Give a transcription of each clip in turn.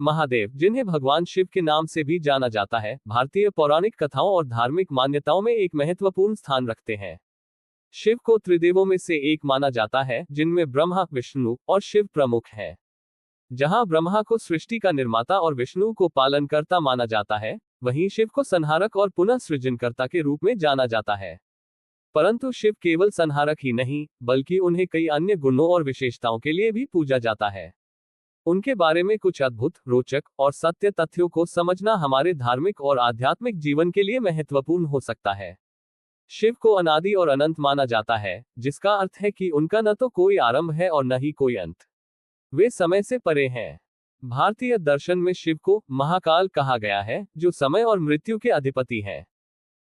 महादेव, जिन्हें भगवान शिव के नाम से भी जाना जाता है, भारतीय पौराणिक कथाओं और धार्मिक मान्यताओं में एक महत्वपूर्ण स्थान रखते हैं। शिव को त्रिदेवों में से एक माना जाता है, जिनमें ब्रह्मा, विष्णु और शिव प्रमुख हैं। जहां ब्रह्मा को सृष्टि का निर्माता और विष्णु को पालनकर्ता माना जाता है, वहीं शिव को संहारक और पुनः सृजनकर्ता के रूप में जाना जाता है। परंतु शिव केवल संहारक ही नहीं, बल्कि उन्हें कई अन्य गुणों और विशेषताओं के लिए भी पूजा जाता है। उनके बारे में कुछ अद्भुत, रोचक और सत्य तथ्यों को समझना हमारे धार्मिक और आध्यात्मिक जीवन के लिए महत्वपूर्ण हो सकता है। शिव को अनादि और अनंत माना जाता है, जिसका अर्थ है कि उनका न तो कोई आरंभ है और न ही कोई अंत। वे समय से परे हैं। भारतीय दर्शन में शिव को महाकाल कहा गया है, जो समय और मृत्यु के अधिपति हैं।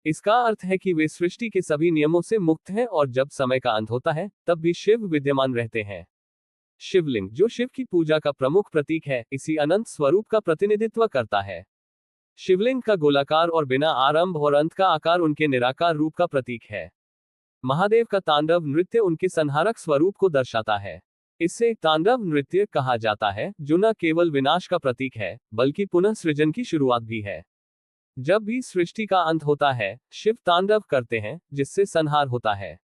इसका अर्थ है कि वे सृष्टि के सभी नियमों से मुक्त हैं और जब समय का अंत होता है, तब भी शिव विद्यमान रहते हैं। शिवलिंग, जो शिव की पूजा का प्रमुख प्रतीक है, इसी अनंत स्वरूप का प्रतिनिधित्व करता है। शिवलिंग का गोलाकार और बिना आरंभ और अंत का आकार उनके निराकार रूप का प्रतीक है। महादेव का तांडव नृत्य उनके संहारक स्वरूप को दर्शाता है। इससे तांडव नृत्य कहा जाता है, जो न केवल विनाश का प्रतीक है, बल्कि पुनः सृजन की शुरुआत भी है। जब भी सृष्टि का अंत होता है, शिव तांडव करते हैं, जिससे संहार होता है।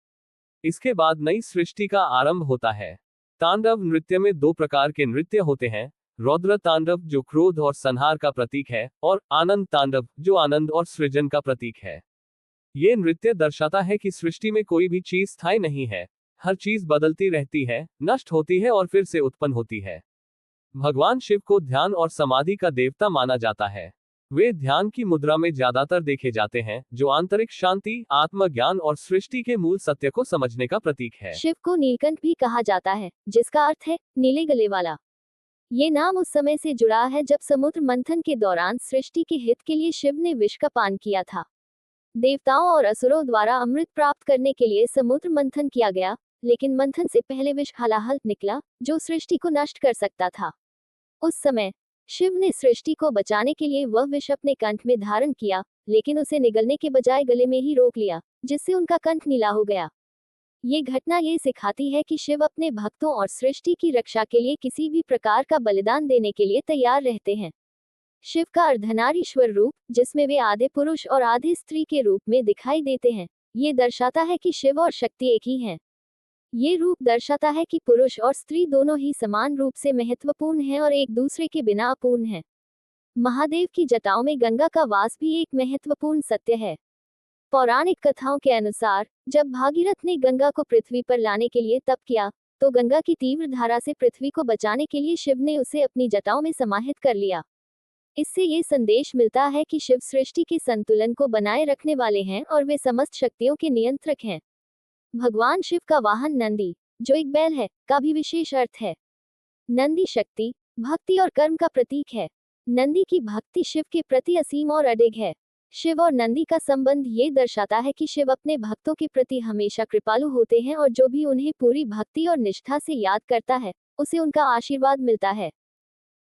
इसके बाद नई सृष्टि का आरंभ होता है। तांडव नृत्य में दो प्रकार के नृत्य होते हैं, रौद्र तांडव जो क्रोध और संहार का प्रतीक है, और आनंद तांडव जो आनंद और सृजन का प्रतीक है। ये नृत्य दर्शाता है कि सृष्टि में कोई भी चीज स्थायी नहीं है, हर चीज बदलती रहती है, नष्ट होती है और फिर से उत्पन्न होती है। भगवान शिव को ध्यान और समाधि का देवता माना जाता है। वे ध्यान की मुद्रा में ज्यादातर देखे जाते हैं, जो आंतरिक शांति, आत्मज्ञान और सृष्टि के मूल सत्य को समझने का प्रतीक है। शिव को नीलकंठ भी कहा जाता है, जिसका अर्थ है नीले गले वाला। ये नाम उस समय से जुड़ा है जब समुद्र मंथन के दौरान सृष्टि के हित के लिए शिव ने विष का पान किया था। देवताओं और असुरों द्वारा अमृत प्राप्त करने के लिए समुद्र मंथन किया गया, लेकिन मंथन से पहले विष हलाहल निकला, जो सृष्टि को नष्ट कर सकता था। उस समय शिव ने सृष्टि को बचाने के लिए वह विष अपने कंठ में धारण किया, लेकिन उसे निगलने के बजाय गले में ही रोक लिया, जिससे उनका कंठ नीला हो गया। ये घटना ये सिखाती है कि शिव अपने भक्तों और सृष्टि की रक्षा के लिए किसी भी प्रकार का बलिदान देने के लिए तैयार रहते हैं। शिव का अर्धनारीश्वर रूप, जिसमें वे आधे पुरुष और आधे स्त्री के रूप में दिखाई देते हैं, ये दर्शाता है कि शिव और शक्ति एक ही हैं। ये रूप दर्शाता है कि पुरुष और स्त्री दोनों ही समान रूप से महत्वपूर्ण हैं और एक दूसरे के बिना अपूर्ण हैं। महादेव की जटाओं में गंगा का वास भी एक महत्वपूर्ण सत्य है। पौराणिक कथाओं के अनुसार, जब भागीरथ ने गंगा को पृथ्वी पर लाने के लिए तप किया, तो गंगा की तीव्र धारा से पृथ्वी को बचाने के लिए शिव ने उसे अपनी जटाओं में समाहित कर लिया। इससे ये संदेश मिलता है कि शिव सृष्टि के संतुलन को बनाए रखने वाले हैं और वे समस्त शक्तियों के नियंत्रक हैं। भगवान शिव का वाहन नंदी, जो एक बैल है, का भी विशेष अर्थ है। नंदी शक्ति, भक्ति और कर्म का प्रतीक है। नंदी की भक्ति शिव के प्रति असीम और अडिग है। शिव और नंदी का संबंध ये दर्शाता है कि शिव अपने भक्तों के प्रति हमेशा कृपालु होते हैं और जो भी उन्हें पूरी भक्ति और निष्ठा से याद करता है, उसे उनका आशीर्वाद मिलता है।